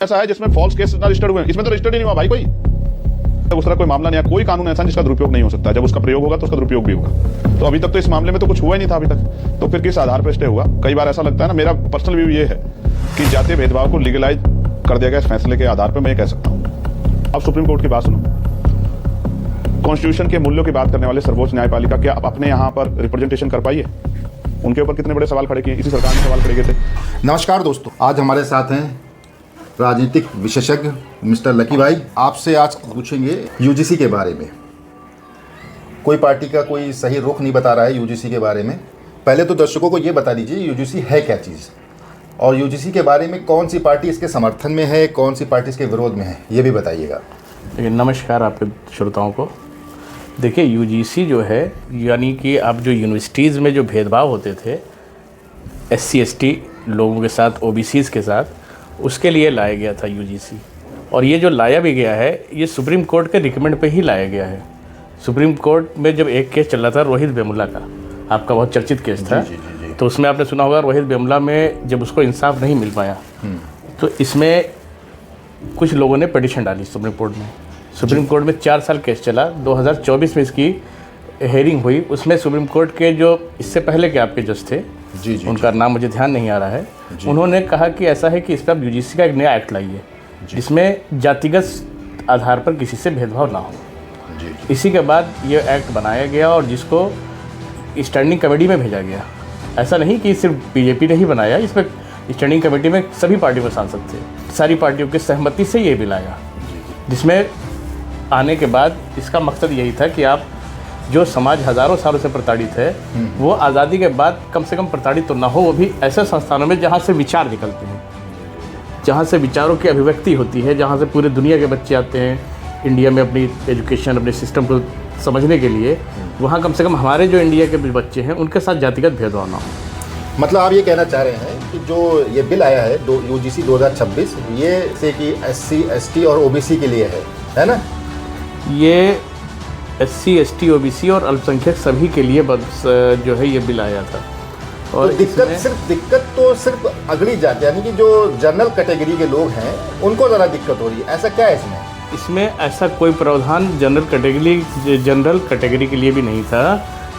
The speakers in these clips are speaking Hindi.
ऐसा है जिसमें फॉल्स केस रजिस्टर्ड हुए, इसमें तो रजिस्टर्ड ही नहीं हुआ भाई कोई। उस तरह कोई मामला नहीं है, कोई कानून ऐसा जिसका दुरुपयोग नहीं हो सकता। जब उसका प्रयोग होगा तो उसका दुरुपयोग भी होगा। तो अभी तक तो इस मामले में तो कुछ हुआ ही नहीं था अभी तक, तो फिर किस आधार पर स्टे हुआ? कई बार ऐसा लगता है ना, मेरा पर्सनल व्यू ये है कि जातीय भेदभाव को लीगलाइज कर दिया गया इस फैसले के आधार पर मैं ये कह सकता हूँ। अब सुप्रीम कोर्ट की बात सुनो। कॉन्स्टिट्यूशन के मूल्यों की बात करने वाले सर्वोच्च न्यायपालिका क्या आप अपने यहाँ पर रिप्रेजेंटेशन कर पाई है? उनके ऊपर कितने बड़े सवाल खड़े किए, इसी सरकार ने सवाल खड़े किए थे। नमस्कार दोस्तों, आज हमारे साथ हैं राजनीतिक विशेषज्ञ मिस्टर लकी भाई। आपसे आज पूछेंगे यूजीसी के बारे में। कोई पार्टी का कोई सही रुख नहीं बता रहा है यूजीसी के बारे में। पहले तो दर्शकों को ये बता दीजिए यूजीसी है क्या चीज़, और यूजीसी के बारे में कौन सी पार्टी इसके समर्थन में है, कौन सी पार्टी इसके विरोध में है, ये भी बताइएगा। देखिए, नमस्कार आपके श्रोताओं को। देखिए, यूजीसी जो है, यानी कि अब जो यूनिवर्सिटीज़ में जो भेदभाव होते थे एससी एसटी लोगों के साथ, ओबीसीज़ के साथ, उसके लिए लाया गया था यूजीसी। और ये जो लाया भी गया है, ये सुप्रीम कोर्ट के रिकमेंड पे ही लाया गया है। सुप्रीम कोर्ट में जब एक केस चल रहा था रोहित वेमुला का, आपका बहुत चर्चित केस था, तो उसमें आपने सुना होगा रोहित वेमुला में जब उसको इंसाफ नहीं मिल पाया, तो इसमें कुछ लोगों ने पिटीशन डाली सुप्रीम कोर्ट में। सुप्रीम कोर्ट में 4 साल केस चला। 2024 में इसकी हेयरिंग हुई। उसमें सुप्रीम कोर्ट के जो इससे पहले के आपके जज थे, उनका नाम मुझे ध्यान नहीं आ रहा है, उन्होंने कहा कि ऐसा है कि इस पर यूजीसी का एक नया एक्ट लाइए जिसमें जातिगत आधार पर किसी से भेदभाव ना हो। इसी के बाद ये एक्ट बनाया गया और जिसको स्टैंडिंग कमेटी में भेजा गया। ऐसा नहीं कि सिर्फ बीजेपी ने ही बनाया, इसमें स्टैंडिंग कमेटी में सभी पार्टियों के सांसद थे। सारी पार्टियों की सहमति से ये बिल आया, जिसमें आने के बाद इसका मकसद यही था कि आप जो समाज हज़ारों सालों से प्रताड़ित है, वो आज़ादी के बाद कम से कम प्रताड़ित तो ना हो, वो भी ऐसे संस्थानों में जहाँ से विचार निकलते हैं, जहाँ से विचारों की अभिव्यक्ति होती है, जहाँ से पूरे दुनिया के बच्चे आते हैं इंडिया में अपनी एजुकेशन, अपने सिस्टम को समझने के लिए। वहाँ कम से कम हमारे जो इंडिया के बच्चे हैं उनके साथ जातिगत भेदभाव ना हो। मतलब आप ये कहना चाह रहे हैं कि जो ये बिल आया है यूजीसी 2026, ये से कि एससी एसटी और ओबीसी के लिए है ना? ये एससी एसटी ओबीसी और अल्पसंख्यक सभी के लिए जो है ये बिल आया था। और तो दिक्कत तो सिर्फ अगली जाति, यानी कि जो जनरल कैटेगरी के लोग हैं उनको ज़रा दिक्कत हो रही है। ऐसा क्या है इसमें ऐसा कोई प्रावधान जनरल कैटेगरी के लिए भी नहीं था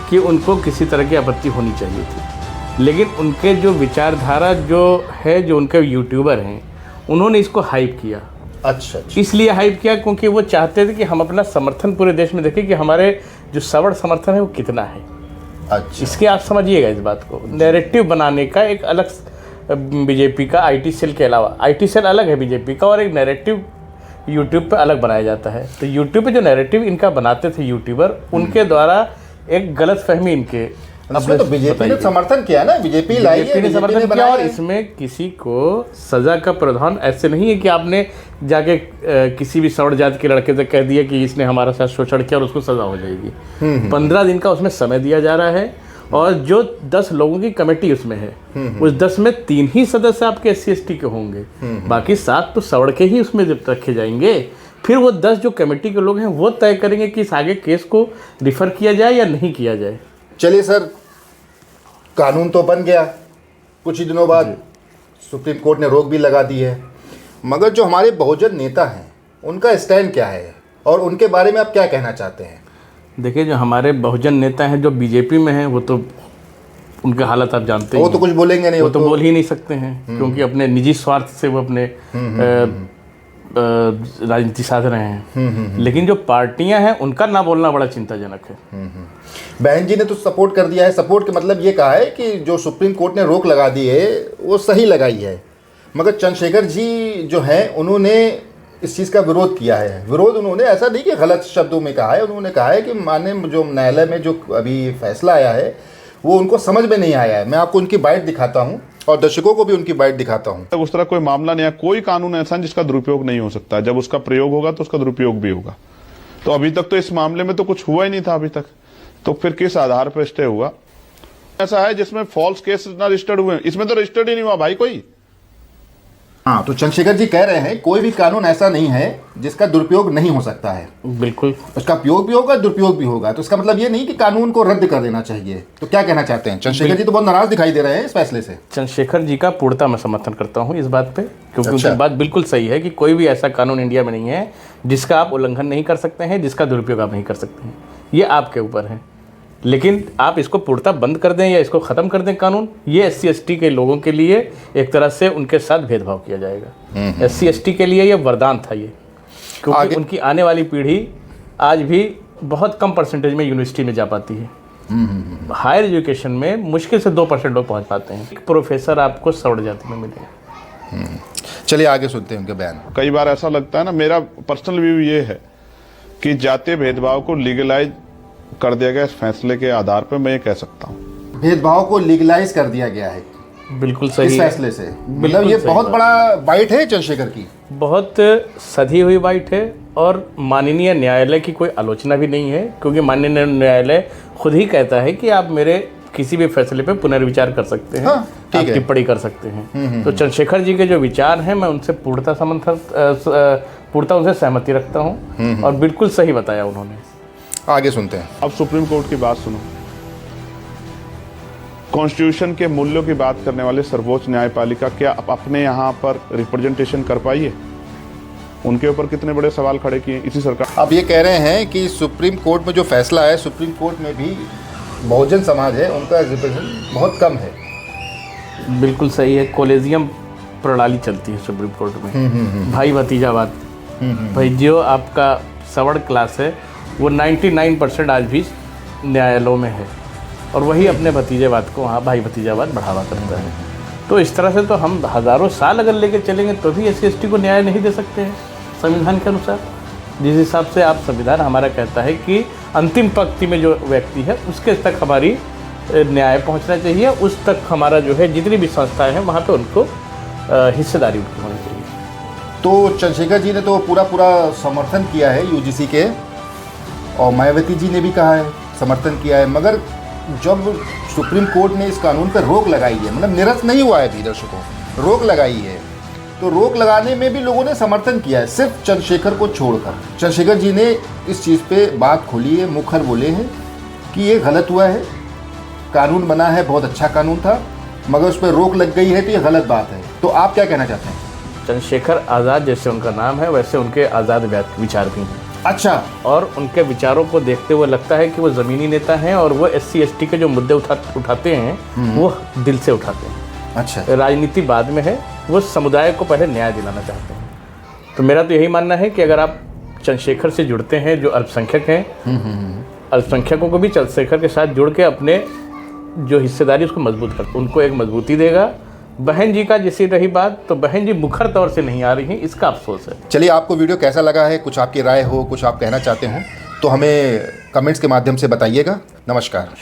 कि उनको किसी तरह की आपत्ति होनी चाहिए थी। लेकिन उनके जो विचारधारा जो है, जो उनके यूट्यूबर हैं, उन्होंने इसको हाइप किया। अच्छा। इसलिए हाइप किया क्योंकि वो चाहते थे कि हम अपना समर्थन पूरे देश में देखें कि हमारे जो सबड़ समर्थन है वो कितना है। अच्छा। इसके आप समझिएगा इस बात को। नैरेटिव बनाने का एक अलग बीजेपी का आईटी सेल के अलावा, आईटी सेल अलग है बीजेपी का, और एक नैरेटिव यूट्यूब पे अलग बनाया जाता है। तो यूट्यूब पे जो नैरेटिव इनका बनाते थे यूट्यूबर, उनके द्वारा एक गलत फहमी इनके अपने तो बीजेपी ने समर्थन किया ना, बीजेपी ने समर्थन किया। और इसमें किसी को सजा का प्रावधान ऐसे नहीं है कि आपने जाके किसी भी सवर्ण जाति के लड़के से कह दिया कि इसने हमारा साथ शोषण किया और उसको सजा हो जाएगी। 15 दिन का उसमें समय दिया जा रहा है, और जो 10 लोगों की कमेटी उसमें है, उस 10 में 3 ही सदस्य आपके एससी एसटी के होंगे, बाकी 7 तो सवर्ण के ही उसमें रखे जाएंगे। फिर वो 10 जो कमेटी के लोग हैं वो तय करेंगे कि इस आगे केस को रिफर किया जाए या नहीं किया जाए। चलिए सर, कानून तो बन गया, कुछ ही दिनों बाद सुप्रीम कोर्ट ने रोक भी लगा दी है, मगर जो हमारे बहुजन नेता हैं उनका स्टैंड क्या है और उनके बारे में आप क्या कहना चाहते हैं? देखिए, जो हमारे बहुजन नेता हैं जो बीजेपी में हैं, वो तो उनकी हालत आप जानते हैं। वो तो कुछ बोलेंगे नहीं, वो तो बोल ही नहीं सकते हैं, क्योंकि अपने निजी स्वार्थ से वो अपने राजनीति साध रहे हैं। लेकिन जो पार्टियां हैं उनका ना बोलना बड़ा चिंताजनक है। बहन जी ने तो सपोर्ट कर दिया है। सपोर्ट के मतलब ये कहा है कि जो सुप्रीम कोर्ट ने रोक लगा दी है वो सही लगाई है, मगर चंद्रशेखर जी जो हैं उन्होंने इस चीज़ का विरोध किया है। विरोध उन्होंने ऐसा नहीं कि गलत शब्दों में कहा है, उन्होंने कहा है कि माननीय जो न्यायालय में जो अभी फैसला आया है वो उनको समझ में नहीं आया है। मैं आपको उनकी बाइट दिखाता हूँ और दर्शकों को भी उनकी बाइट दिखाता हूँ। उस तरह कोई मामला नहीं है, कोई कानून ऐसा जिसका दुरुपयोग नहीं हो सकता। जब उसका प्रयोग होगा तो उसका दुरुपयोग भी होगा। तो अभी तक तो इस मामले में तो कुछ हुआ ही नहीं था अभी तक, तो फिर किस आधार पर स्टे हुआ? ऐसा है जिसमें फॉल्स केस रजिस्टर्ड हुए, इसमें तो रजिस्टर्ड ही नहीं हुआ भाई कोई। हाँ, तो चंद्रशेखर जी कह रहे हैं कोई भी कानून ऐसा नहीं है जिसका दुरुपयोग नहीं हो सकता है। बिल्कुल, उसका उपयोग भी होगा, दुरुपयोग भी होगा। तो इसका मतलब ये नहीं कि कानून को रद्द कर देना चाहिए। तो क्या कहना चाहते हैं? चंद्रशेखर जी तो बहुत नाराज दिखाई दे रहे हैं इस फैसले से। चंद्रशेखर जी का पूर्णतः मैं समर्थन करता हूँ इस बात पे, क्योंकि अच्छा। उनकी बात बिल्कुल सही है कि कोई भी ऐसा कानून इंडिया में नहीं है जिसका आप उल्लंघन नहीं कर सकते हैं, जिसका दुरुपयोग आप नहीं कर सकते हैं। ये आपके ऊपर है। लेकिन आप इसको पूर्णतः बंद कर दें या इसको ख़त्म कर दें कानून, ये SC/ST के लोगों के लिए एक तरह से उनके साथ भेदभाव किया जाएगा। SC/ST के लिए ये वरदान था ये, क्योंकि उनकी आने वाली पीढ़ी आज भी बहुत कम परसेंटेज में यूनिवर्सिटी में जा पाती है। हायर एजुकेशन में मुश्किल से 2% लोग पहुंच पाते हैं। एक प्रोफेसर आपको सवड़ जाति में मिलेगा। चलिए आगे सुनते हैं उनके बयान। कई बार ऐसा लगता है ना, मेरा पर्सनल व्यू ये है कि जातीय भेदभाव को लीगलाइज कर दिया गया इस फैसले के आधार पर, मैं ये कह सकता हूँ। भेदभाव को लीगलाइज कर दिया गया है बिल्कुल इस सही फैसले से। मतलब ये बहुत बड़ा बाइट है चंद्रशेखर की। बहुत सधी हुई बाइट है और माननीय न्यायालय की कोई आलोचना भी नहीं है, क्योंकि माननीय न्यायालय खुद ही कहता है कि आप मेरे किसी भी फैसले पे पुनर्विचार कर सकते हैं। हाँ, ठीक आप है। टिप्पणी कर सकते हैं। तो चंद्रशेखर जी के जो विचार हैं, मैं उनसे पूर्णतः उनसे सहमति रखता हूँ और बिल्कुल सही बताया उन्होंने। आगे सुनते हैं। अब सुप्रीम कोर्ट की बात सुनो। कॉन्स्टिट्यूशन के मूल्यों की बात करने वाले सर्वोच्च न्यायपालिका क्या अपने यहाँ पर रिप्रेजेंटेशन कर पाई है? उनके ऊपर कितने बड़े सवाल खड़े किए इसी सरकार। अब ये कह रहे हैं कि सुप्रीम कोर्ट में जो फैसला है, सुप्रीम कोर्ट में भी बहुजन समाज है, उनका रिप्रेजेंट बहुत कम है। बिल्कुल सही है। कॉलेजियम प्रणाली चलती है सुप्रीम कोर्ट में, भाई भतीजावाद। भाई जो आपका सवर्ण क्लास है वो 99% आज भी न्यायालयों में है और वही अपने भतीजेवाद को वहाँ भाई भतीजावाद बढ़ावा करता है। तो इस तरह से तो हम हज़ारों साल अगर लेके चलेंगे तो भी SC/ST को न्याय नहीं दे सकते हैं संविधान के अनुसार। जिस हिसाब से आप संविधान हमारा कहता है कि अंतिम पंक्ति में जो व्यक्ति है उसके तक हमारी न्याय पहुंचना चाहिए, उस तक हमारा जो है जितनी भी संस्थाएं हैं वहाँ पे उनको हिस्सेदारी उनकी होनी चाहिए। तो चंद्रशेखर जी ने तो पूरा समर्थन किया है UGC के, और मायावती जी ने भी कहा है, समर्थन किया है। मगर जब सुप्रीम कोर्ट ने इस कानून पर रोक लगाई है, मतलब निरस्त नहीं हुआ है अभी दर्शकों, रोक लगाई है, तो रोक लगाने में भी लोगों ने समर्थन किया है, सिर्फ चंद्रशेखर को छोड़कर। चंद्रशेखर जी ने इस चीज़ पे बात खोली है, मुखर बोले हैं कि ये गलत हुआ है, कानून बना है, बहुत अच्छा कानून था, मगर उस पर रोक लग गई है, तो ये गलत बात है। तो आप क्या कहना चाहते हैं? चंद्रशेखर आज़ाद जैसे उनका नाम है, वैसे उनके आज़ाद विचार भी हैं। अच्छा। और उनके विचारों को देखते हुए लगता है कि वो ज़मीनी नेता हैं और वो SC/ST के जो मुद्दे उठाते हैं वो दिल से उठाते हैं। अच्छा। राजनीति बाद में है, वो समुदाय को पहले न्याय दिलाना चाहते हैं। तो मेरा तो यही मानना है कि अगर आप चंद्रशेखर से जुड़ते हैं जो अल्पसंख्यक हैं, अल्पसंख्यकों को भी चंद्रशेखर के साथ जुड़ के अपने जो हिस्सेदारी उसको मजबूत कर, उनको एक मजबूती देगा। बहन जी का जैसी रही बात, तो बहन जी मुखर तौर से नहीं आ रही हैं, इसका अफसोस है। चलिए, आपको वीडियो कैसा लगा है, कुछ आपकी राय हो, कुछ आप कहना चाहते हो तो हमें कमेंट्स के माध्यम से बताइएगा। नमस्कार।